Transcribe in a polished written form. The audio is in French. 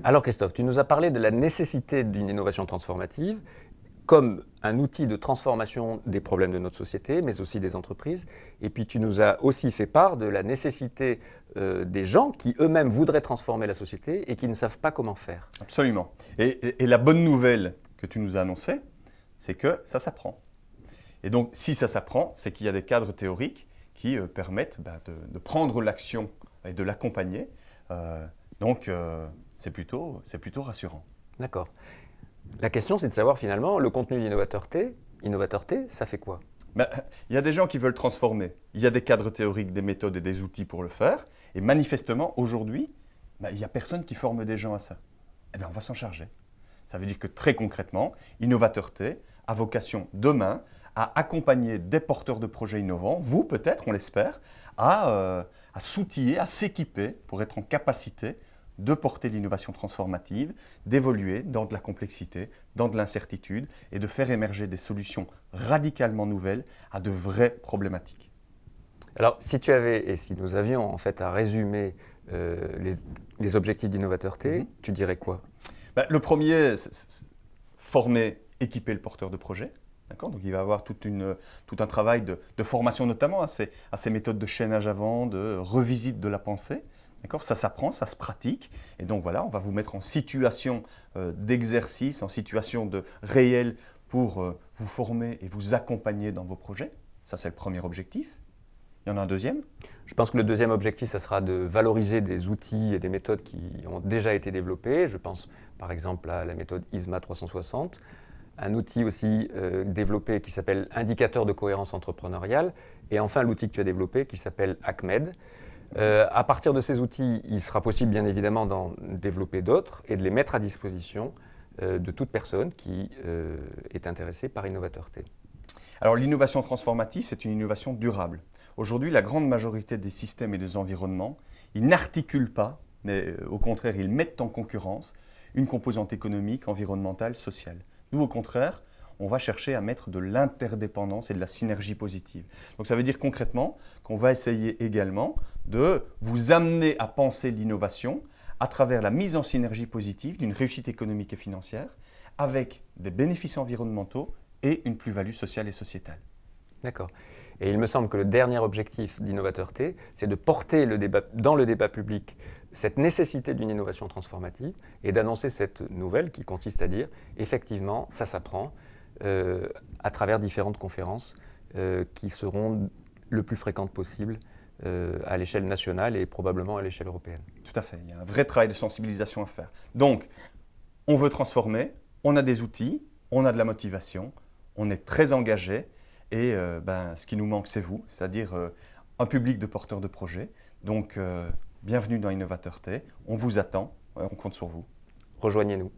Alors Christophe, tu nous as parlé de la nécessité d'une innovation transformative comme un outil de transformation des problèmes de notre société, mais aussi des entreprises. Et puis tu nous as aussi fait part de la nécessité des gens qui eux-mêmes voudraient transformer la société et qui ne savent pas comment faire. Absolument. Et la bonne nouvelle que tu nous as annoncée, c'est que ça s'apprend. Et donc, si ça s'apprend, c'est qu'il y a des cadres théoriques qui permettent de prendre l'action et de l'accompagner. C'est plutôt rassurant. D'accord. La question, c'est de savoir finalement, le contenu d'Innovateur T, ça fait quoi? Il y a des gens qui veulent transformer. Il y a des cadres théoriques, des méthodes et des outils pour le faire. Et manifestement, aujourd'hui, il n'y a personne qui forme des gens à ça. Eh bien, on va s'en charger. Ça veut dire que très concrètement, Innovateur T a vocation demain à accompagner des porteurs de projets innovants, vous peut-être, on l'espère, à s'outiller, à s'équiper pour être en capacité de porter l'innovation transformative, d'évoluer dans de la complexité, dans de l'incertitude et de faire émerger des solutions radicalement nouvelles à de vraies problématiques. Alors, si tu avais, et si nous avions en fait à résumer les objectifs d'Innovateur T, tu dirais quoi? Le premier, c'est former, équiper le porteur de projet. Donc il va y avoir tout un travail de formation notamment à ces méthodes de chaînage avant, de revisite de la pensée. Ça s'apprend, ça se pratique. Et donc voilà, on va vous mettre en situation d'exercice, en situation de réel pour vous former et vous accompagner dans vos projets. Ça, c'est le premier objectif. Il y en a un deuxième? Je pense que le deuxième objectif, ça sera de valoriser des outils et des méthodes qui ont déjà été développés. Je pense par exemple à la méthode ISMA 360, un outil aussi développé qui s'appelle Indicateur de cohérence entrepreneuriale, et enfin l'outil que tu as développé qui s'appelle ACMED. À partir de ces outils, il sera possible bien évidemment d'en développer d'autres et de les mettre à disposition de toute personne qui est intéressée par Innovateur T. Alors l'innovation transformative, c'est une innovation durable. Aujourd'hui, la grande majorité des systèmes et des environnements, ils n'articulent pas, mais au contraire, ils mettent en concurrence une composante économique, environnementale, sociale. Nous, au contraire, on va chercher à mettre de l'interdépendance et de la synergie positive. Donc ça veut dire concrètement qu'on va essayer également de vous amener à penser l'innovation à travers la mise en synergie positive d'une réussite économique et financière avec des bénéfices environnementaux et une plus-value sociale et sociétale. D'accord. Et il me semble que le dernier objectif d'Innovateur T, c'est de porter dans le débat public cette nécessité d'une innovation transformative et d'annoncer cette nouvelle qui consiste à dire, effectivement, ça s'apprend à travers différentes conférences qui seront le plus fréquentes possible à l'échelle nationale et probablement à l'échelle européenne. Tout à fait. Il y a un vrai travail de sensibilisation à faire. Donc, on veut transformer, on a des outils, on a de la motivation, on est très engagé. Et ce qui nous manque, c'est vous, c'est-à-dire un public de porteurs de projets. Donc, bienvenue dans Innovateur T. On vous attend, on compte sur vous. Rejoignez-nous.